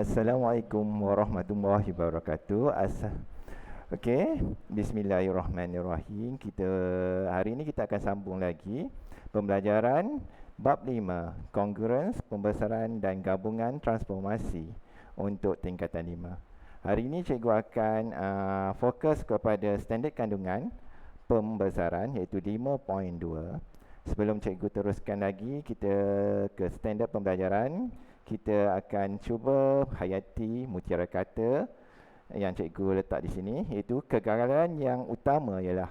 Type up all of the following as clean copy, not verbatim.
Assalamualaikum warahmatullahi wabarakatuh. Okey, bismillahirrahmanirrahim. Hari ini kita akan sambung lagi pembelajaran bab 5, congruence, pembesaran dan gabungan transformasi untuk tingkatan 5. Hari ini cikgu akan fokus kepada standard kandungan pembesaran iaitu 5.2. Sebelum cikgu teruskan lagi kita ke standard pembelajaran, kita akan cuba hayati mutiara kata yang cikgu letak di sini, iaitu kegagalan yang utama ialah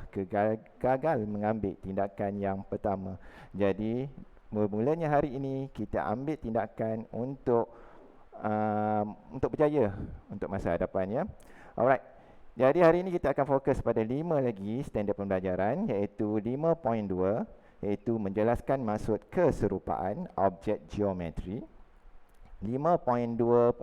gagal mengambil tindakan yang pertama. Jadi bermulanya hari ini kita ambil tindakan untuk berjaya untuk masa hadapan, ya. Alright. Jadi hari ini kita akan fokus pada 5 lagi standard pembelajaran, iaitu 5.2, iaitu menjelaskan maksud keserupaan objek geometri. 5.2.2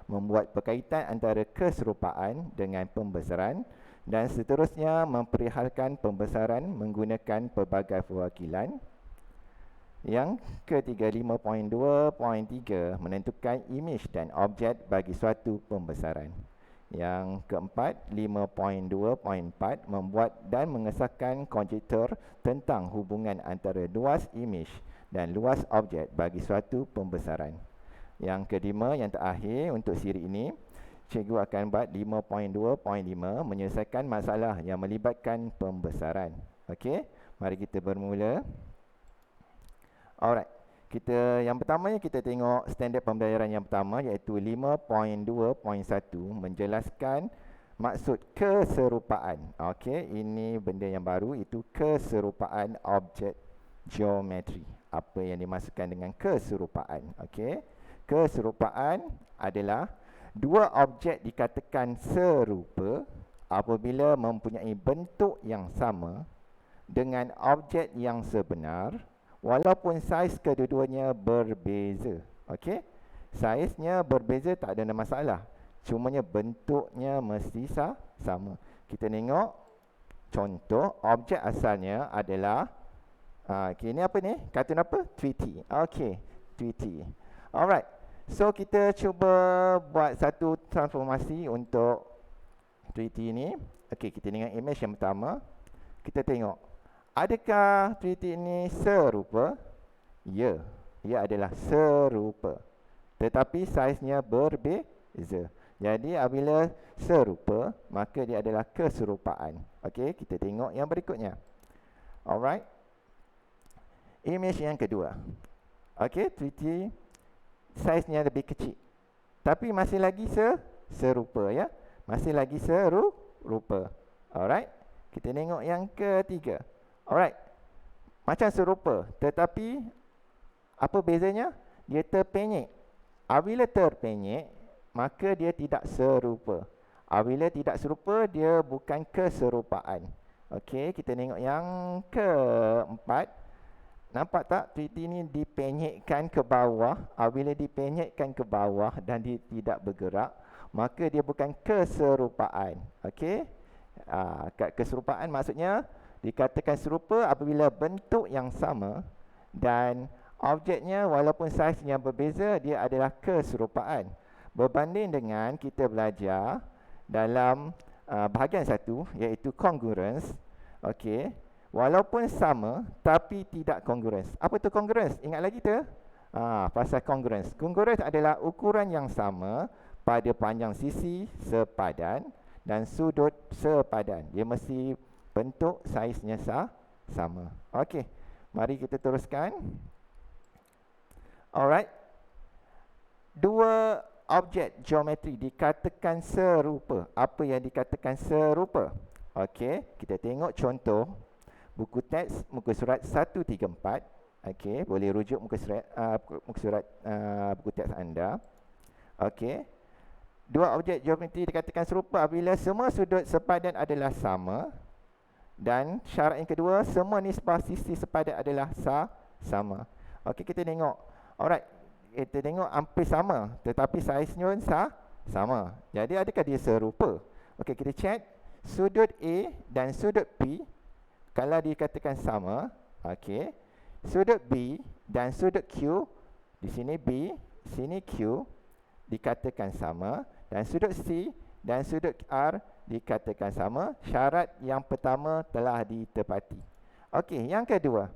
membuat berkaitan antara keserupaan dengan pembesaran, dan seterusnya memperihalkan pembesaran menggunakan pelbagai perwakilan. Yang ketiga, 5.2.3 menentukan imej dan objek bagi suatu pembesaran. Yang keempat, 5.2.4 membuat dan mengesahkan konjektur tentang hubungan antara luas imej dan luas objek bagi suatu pembesaran. Yang kelima, yang terakhir untuk siri ini, cikgu akan buat 5.2.5 menyelesaikan masalah yang melibatkan pembesaran. Okey, mari kita bermula. Alright, yang pertamanya kita tengok standard pembelajaran yang pertama, iaitu 5.2.1 menjelaskan maksud keserupaan. Okey, ini benda yang baru, itu keserupaan objek geometri. Apa yang dimaksudkan dengan keserupaan? Okey, keserupaan adalah dua objek dikatakan serupa apabila mempunyai bentuk yang sama dengan objek yang sebenar, walaupun saiz kedua-duanya berbeza. Okey, saiznya berbeza tak ada masalah, cumanya bentuknya mesti sama. Kita tengok contoh, objek asalnya adalah ini apa ni? Kartun apa? Tweety. Okey, Tweety. Alright, so kita cuba buat satu transformasi untuk Tweety ini. Okey, kita tengok imej yang pertama. Kita tengok, adakah Tweety ini serupa? Ya, ia adalah serupa, tetapi saiznya berbeza. Jadi apabila serupa, maka dia adalah keserupaan. Okey, kita tengok yang berikutnya. Alright, imej yang kedua. Okey, Tweety saiznya lebih kecil, tapi masih lagi serupa, ya. Masih lagi serupa. Alright, kita tengok yang ketiga. Alright, macam serupa, tetapi apa bezanya? Dia terpenyek. Apabila terpenyek, maka dia tidak serupa. Apabila tidak serupa, dia bukan keserupaan. Okey, kita tengok yang keempat. Nampak tak Tweety ini dipenyekkan ke bawah? Apabila dipenyekkan ke bawah dan dia tidak bergerak, maka dia bukan keserupaan. Okey, keserupaan maksudnya dikatakan serupa apabila bentuk yang sama dan objeknya walaupun saiznya berbeza, dia adalah keserupaan. Berbanding dengan kita belajar dalam bahagian 1, iaitu congruence. Okey, walaupun sama tapi tidak congruence. Apa tu congruence? Ingat lagi tu? Pasal congruence. Congruence adalah ukuran yang sama pada panjang sisi sepadan dan sudut sepadan. Dia mesti bentuk saiznya sama. Okey, mari kita teruskan. Alright, dua objek geometri dikatakan serupa. Apa yang dikatakan serupa? Okey, kita tengok contoh buku teks muka surat 134. Okey, boleh rujuk muka surat buku teks anda. Okey, dua objek geometri dikatakan serupa apabila semua sudut sepadan adalah sama, dan syarat yang kedua, semua nisbah sisi sepadan adalah sama. Okey, kita tengok. Alright, kita tengok hampir sama, tetapi saiznya sama. Jadi adakah dia serupa? Okey, kita check sudut A dan sudut P. Kalau dikatakan sama, okey, sudut B dan sudut Q, di sini B, sini Q, dikatakan sama dan sudut C dan sudut R dikatakan sama. Syarat yang pertama telah ditepati. Okey, yang kedua,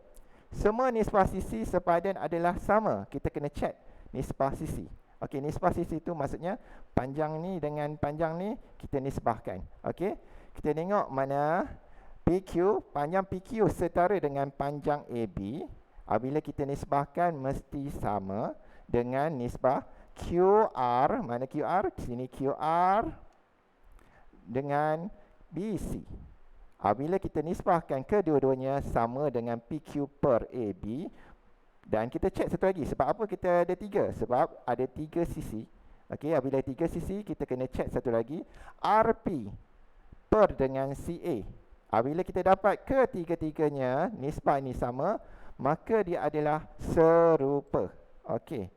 semua nisbah sisi sepadan adalah sama. Kita kena check nisbah sisi. Okey, nisbah sisi itu maksudnya panjang ni dengan panjang ni kita nisbahkan. Okey, kita tengok mana PQ, panjang PQ setara dengan panjang AB. Apabila kita nisbahkan mesti sama dengan nisbah QR. Mana QR? Sini QR dengan BC. Apabila kita nisbahkan kedua-duanya sama dengan PQ per AB. Dan kita cek satu lagi. Sebab apa kita ada 3? Sebab ada 3 sisi. Okey, apabila 3 sisi, kita kena cek satu lagi. RP per dengan CA. Apabila kita dapat ketiga-tiganya nisbah ini sama, maka dia adalah serupa. Okey.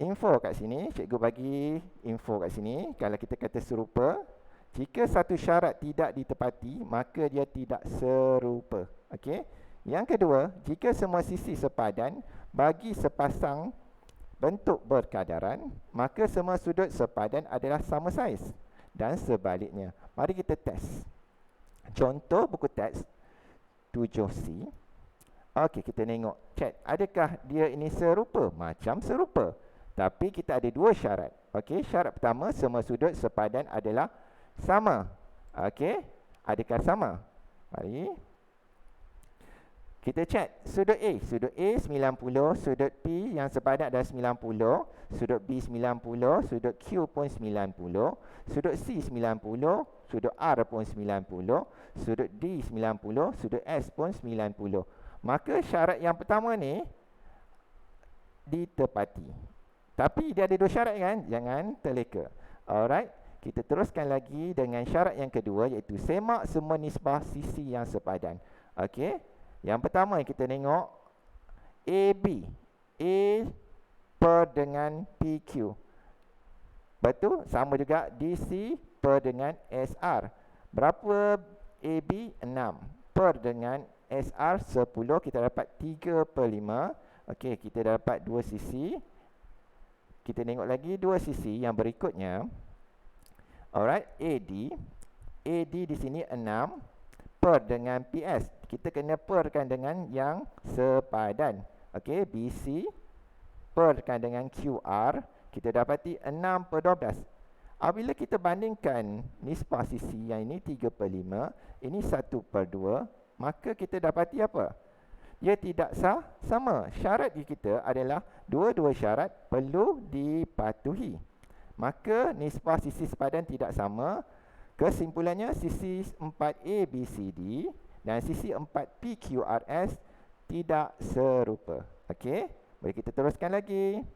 Info kat sini, cikgu bagi info kat sini. Kalau kita kata serupa, jika satu syarat tidak ditepati, maka dia tidak serupa. Okey. Yang kedua, jika semua sisi sepadan bagi sepasang bentuk berkadaran, maka semua sudut sepadan adalah sama saiz. Dan sebaliknya. Mari kita test. Contoh buku teks 7C. Okey, kita tengok, check. Adakah dia ini serupa? Macam serupa. Tapi kita ada 2 syarat. Okey, syarat pertama, semua sudut sepadan adalah sama. Okey, adakah sama? Mari kita check. Sudut A 90, sudut P yang sepadan adalah 90, sudut B 90, sudut Q pun 90, sudut C 90, sudut R pun 90, sudut D 90, sudut S pun 90. Maka syarat yang pertama ni ditepati. Tapi dia ada 2 syarat kan? Jangan terleka. Alright, kita teruskan lagi dengan syarat yang kedua, iaitu semak semua nisbah sisi yang sepadan. Okey. Yang pertama yang kita tengok AB. A per dengan PQ. Betul? Sama juga DC per dengan SR. Berapa AB? 6. Per dengan SR 10. Kita dapat 3/5. Okey, kita dapat 2 sisi. Kita tengok lagi 2 sisi yang berikutnya. Alright, AD. AD di sini 6 per dengan PS. Kita kena perkan dengan yang sepadan. Okey, BC perkan dengan QR. Kita dapati 6/12. Apabila kita bandingkan nisbah sisi yang ini 3/5, ini 1/2, maka kita dapati apa? Dia tidak sama. Syarat kita adalah dua-dua syarat perlu dipatuhi. Maka nisbah sisi sepadan tidak sama. Kesimpulannya, sisi 4ABCD dan sisi 4PQRS tidak serupa. Okey, boleh kita teruskan lagi.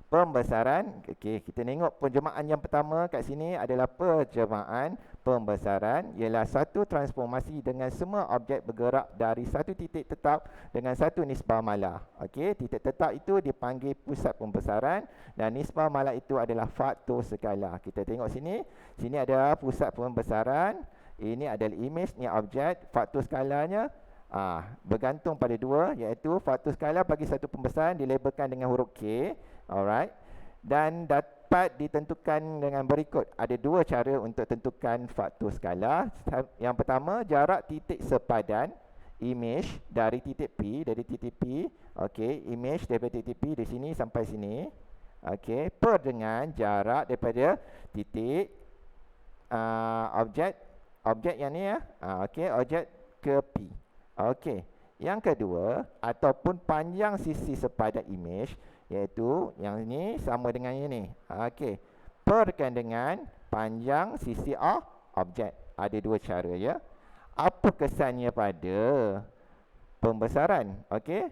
Pembesaran. Okey, kita tengok penjemahan yang pertama kat sini adalah penjemahan pembesaran, ialah satu transformasi dengan semua objek bergerak dari satu titik tetap dengan satu nisbah malah. Okey, titik tetap itu dipanggil pusat pembesaran dan nisbah malah itu adalah faktor skala. Kita tengok sini, sini ada pusat pembesaran, ini adalah image, ni objek, faktor skalanya bergantung pada 2, iaitu faktor skala bagi satu pembesaran dilabelkan dengan huruf K. Alright, dan dapat ditentukan dengan berikut. Ada 2 cara untuk tentukan faktor skala. Yang pertama, jarak titik sepadan image dari titik P, okey, image daripada titik P di sini sampai sini, okey, per dengan jarak daripada titik objek yang ni okey, objek ke P. Okey, yang kedua, ataupun panjang sisi sepadan image, iaitu yang ini sama dengan yang ini. Okey, perkan dengan panjang sisi objek. Ada 2 cara ya. Apa kesannya pada pembesaran? Okey,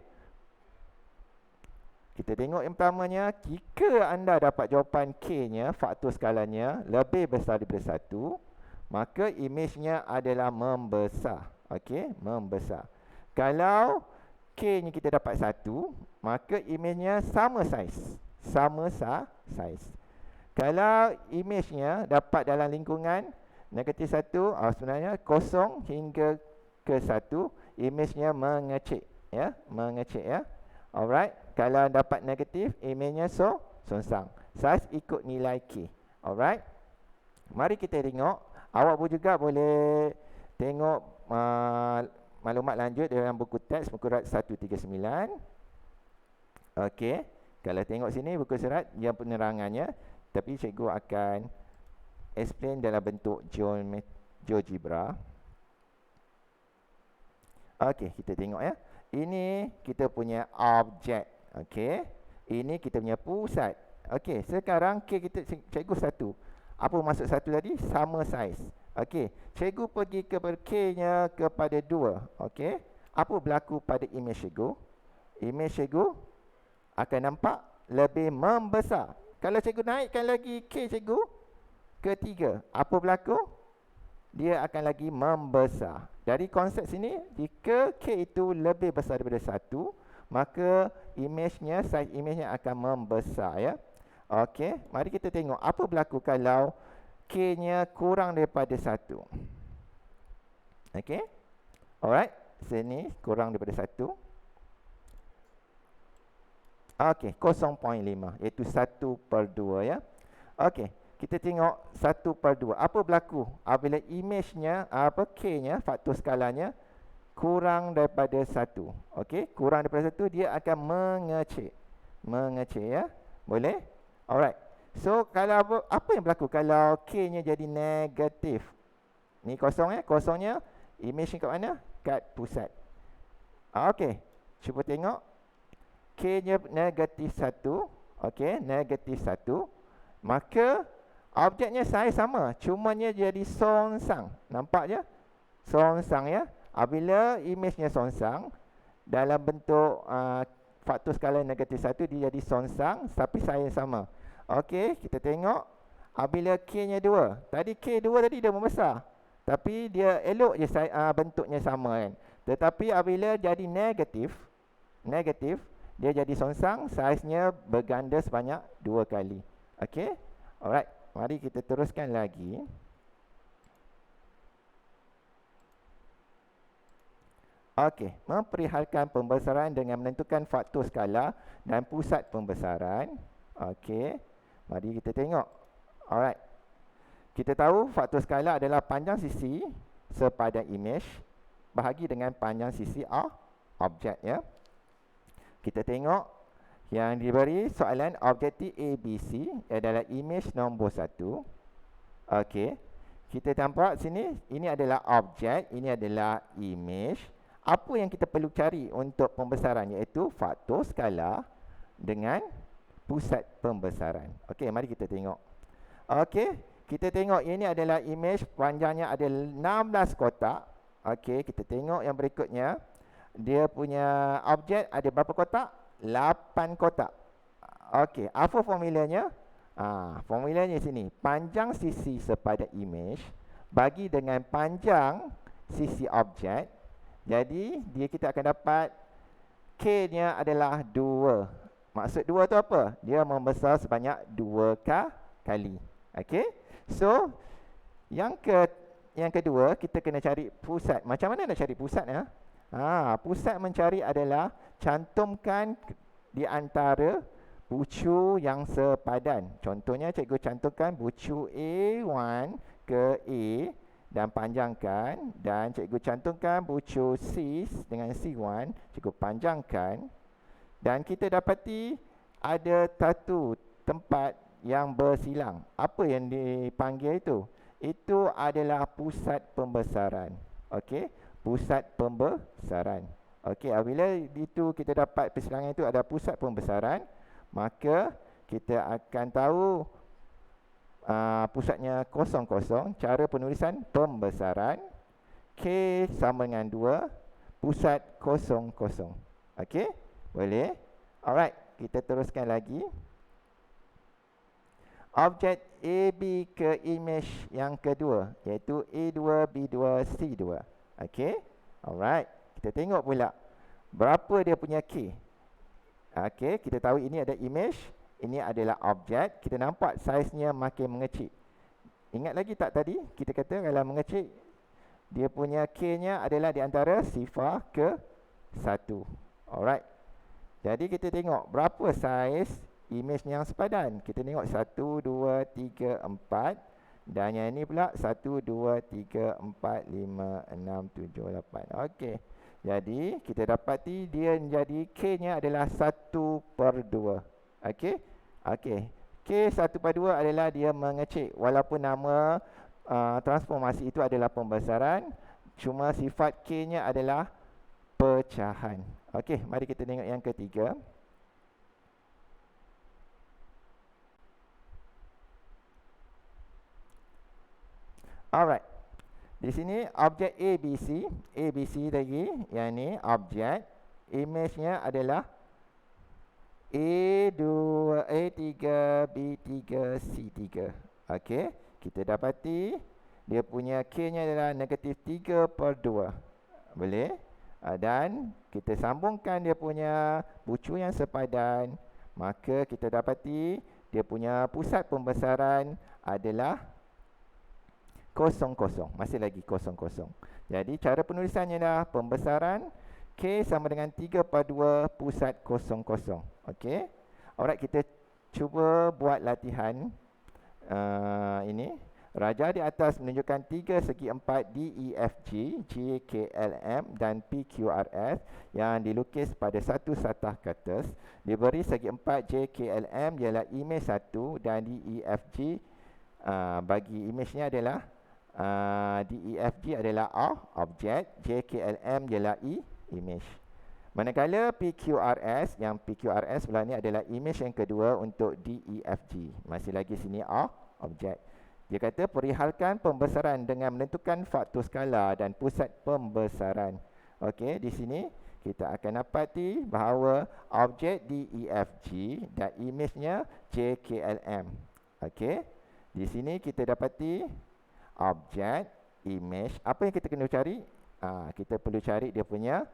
kita tengok yang pertamanya, jika anda dapat jawapan K-nya, faktor skalanya lebih besar daripada 1, maka image-nya adalah membesar. Okey, membesar. Kalau K-nya kita dapat 1, maka image-nya sama saiz. Kalau image-nya dapat dalam lingkungan negatif 1, sebenarnya 0 hingga ke 1, image-nya mengecil ya. Alright, kalau dapat negatif, image-nya Songsang. Saiz ikut nilai K. Alright. Mari kita tengok. Awak pun juga boleh tengok maklumat lanjut dalam buku teks muka surat 139. Okey. Kalau tengok sini buku surat yang penerangannya, tapi cikgu akan explain dalam bentuk GeoGebra. Okey, kita tengok ya. Ini kita punya objek. Okey. Ini kita punya pusat. Okey, sekarang K kita cikgu 1. Apa maksud 1 tadi? Sama saiz. Okey, cikgu pergi kepada K-nya kepada 2. Okey. Apa berlaku pada imej cikgu? Imej cikgu akan nampak lebih membesar. Kalau cikgu naikkan lagi K cikgu ke 3, apa berlaku? Dia akan lagi membesar. Dari konsep sini, jika K itu lebih besar daripada 1, maka imejnya, saiz imejnya akan membesar ya. Okey, mari kita tengok apa berlaku kalau K-nya kurang daripada 1. Okey. Alright, sini kurang daripada 1. Okey, 0.5 iaitu 1/2 ya. Okey, kita tengok 1/2. Apa berlaku apabila imejnya, K-nya, faktor skalanya kurang daripada 1. Okey, kurang daripada 1 dia akan mengecil. Mengecil ya. Boleh? Alright. So, kalau apa yang berlaku kalau K-nya jadi negatif? Ni kosong ya. Kosongnya imej ni kat mana? Kat pusat. Okey, cuba tengok. K-nya negatif 1. Okey, negatif 1. Maka objeknya saiz sama, cumanya jadi songsang. Nampak je? Songsang ya. Apabila imejnya songsang dalam bentuk faktor skala negatif 1, dia jadi songsang tapi saiz sama. Okey, kita tengok apabila K-nya 2. Tadi K2 tadi dia membesar, tapi dia elok je bentuknya sama kan. Tetapi apabila jadi negatif, dia jadi songsang, saiznya berganda sebanyak 2 kali. Okey. Alright, mari kita teruskan lagi. Okey, memperihalkan pembesaran dengan menentukan faktor skala dan pusat pembesaran. Okey, mari kita tengok. Alright. Kita tahu faktor skala adalah panjang sisi sepadan imej bahagi dengan panjang sisi objek ya. Kita tengok yang diberi soalan objektif ABC adalah imej nombor 1. Okey. Kita nampak sini, ini adalah objek, ini adalah imej. Apa yang kita perlu cari untuk pembesaran iaitu faktor skala dengan pusat pembesaran. Okey, mari kita tengok. Okey, kita tengok ini adalah imej, panjangnya ada 16 kotak. Okey, kita tengok yang berikutnya. Dia punya objek ada berapa kotak? 8 kotak. Okey, apa formulanya? Formulanya sini. Panjang sisi sepadan imej bagi dengan panjang sisi objek. Jadi, kita akan dapat K-nya adalah 2. Maksud 2 tu apa? Dia membesar sebanyak 2 kali. Okey. So, yang kedua, kita kena cari pusat. Macam mana nak cari pusat ya? Pusat mencari adalah cantumkan di antara bucu yang sepadan. Contohnya cikgu cantumkan bucu A1 ke A dan panjangkan, dan cikgu cantumkan bucu C dengan C1, cikgu panjangkan, dan kita dapati ada satu tempat yang bersilang. Apa yang dipanggil itu? Itu adalah pusat pembesaran. Okey, pusat pembesaran. Okey, apabila itu kita dapat persilangan itu ada pusat pembesaran, maka kita akan tahu pusatnya 0,0. Cara penulisan pembesaran K sama dengan 2, pusat 0,0. Okey, boleh? Alright, kita teruskan lagi. Objek AB ke imej yang kedua iaitu A2, B2, C2. Okey, alright. Kita tengok pula berapa dia punya K. Okey, kita tahu ini ada imej, ini adalah objek. Kita nampak saiznya makin mengecil. Ingat lagi tak tadi kita kata kalau mengecil, dia punya K-nya adalah di antara 0 ke 1. Alright. Jadi kita tengok berapa saiz imej yang sepadan. Kita tengok 1, 2, 3, 4. Dan yang ini pula 1, 2, 3, 4, 5, 6, 7, 8. Okey. Jadi kita dapati dia menjadi K-nya adalah 1/2. Okey. Okey. K 1/2 adalah dia mengecil. Walaupun nama transformasi itu adalah pembesaran, cuma sifat K-nya adalah pecahan. Okey, mari kita tengok yang ketiga. Alright. Di sini objek ABC, ABC lagi, yang ni objek, image-nya adalah A2, A3, B3, C3. Okey, kita dapati dia punya K-nya adalah negatif 3/2. Boleh? Dan kita sambungkan dia punya bucu yang sepadan, maka kita dapati dia punya pusat pembesaran adalah 0, 0. Masih lagi 0, 0. Jadi cara penulisannya adalah pembesaran K sama dengan 3/2 pusat 0, 0. Okey. Alright, kita cuba buat latihan ini. Raja di atas menunjukkan 3 segi 4 DEFG, JKLM dan PQRS yang dilukis pada satu satah kertas. Diberi segi 4 JKLM ialah imej 1 dan DEFG bagi imejnya adalah DEFG adalah A, objek, JKLM ialah E, image. Manakala PQRS, yang PQRS pula ni adalah image yang kedua untuk DEFG. Masih lagi sini A, objek. Dia kata perihalkan pembesaran dengan menentukan faktor skala dan pusat pembesaran. Okey, di sini kita akan dapati bahawa objek DEFG dan image-nya JKLM. Okey, di sini kita dapati objek, image. Apa yang kita kena cari? Kita perlu cari dia punya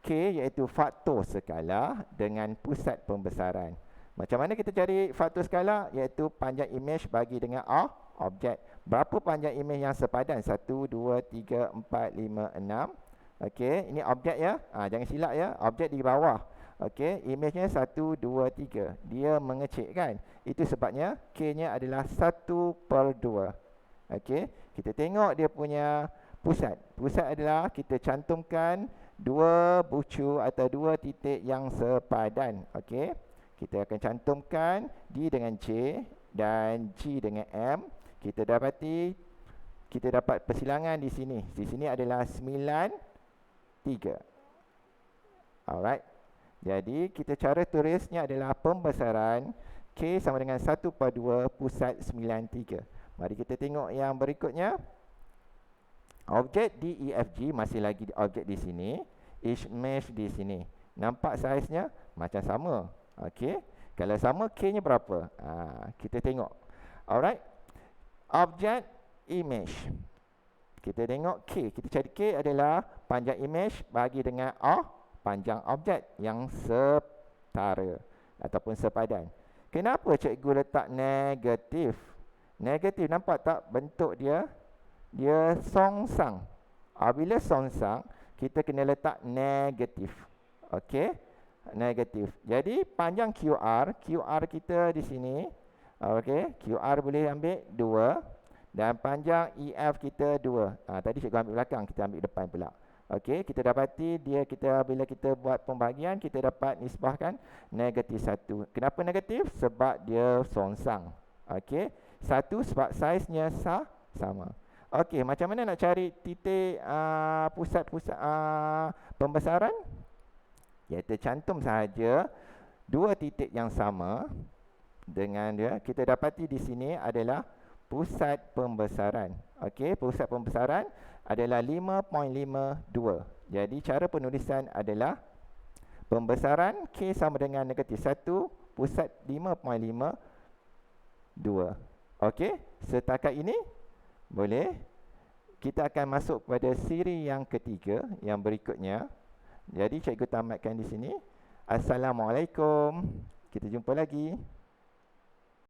K, iaitu faktor skala dengan pusat pembesaran. Macam mana kita cari faktor skala? Iaitu panjang image bagi dengan A, objek. Berapa panjang image yang sepadan? 1, 2, 3, 4, 5, 6. Okey, ini objek ya. Jangan silap ya. Objek di bawah. Okey, image-nya 1, 2, 3. Dia mengecil kan? Itu sebabnya K-nya adalah 1/2. Okey, kita tengok dia punya pusat. Pusat adalah kita cantumkan dua bucu atau dua titik yang sepadan. Okey, kita akan cantumkan D dengan J dan G dengan M. Kita dapat persilangan di sini. Di sini adalah 9, 3. Alright. Jadi kita cara tulisnya adalah pembesaran K sama dengan 1/2 pusat 93. Mari kita tengok yang berikutnya. Objek DEFG masih lagi objek di sini. Image di sini. Nampak saiznya macam sama. Okey. Kalau sama, K-nya berapa? Kita tengok. Alright. Objek image. Kita tengok K. Kita cari K adalah panjang image bagi dengan A, panjang objek yang setara ataupun sepadan. Kenapa cikgu letak negatif? Negatif, nampak tak bentuk dia? Dia songsang. Bila songsang, kita kena letak negatif. Okey? Negatif. Jadi panjang QR kita di sini. Okey, QR boleh ambil 2 dan panjang EF kita 2. Tadi cikgu ambil belakang, kita ambil depan pula. Okey, kita dapati bila kita buat pembahagian, kita dapat nisbahkan negatif 1. Kenapa negatif? Sebab dia songsang. Okey, 1 sebab saiznya sama. Okey, macam mana nak cari titik pusat-pusat pembesaran? Iaitu cantum sahaja dua titik yang sama dengan dia. Kita dapati di sini adalah pusat pembesaran. Okey, pusat pembesaran adalah 5.52. Jadi cara penulisan adalah pembesaran K sama dengan negatif 1, pusat 5.52. Okey, setakat ini boleh. Kita akan masuk kepada siri yang ketiga, yang berikutnya. Jadi cikgu tamatkan di sini. Assalamualaikum. Kita jumpa lagi.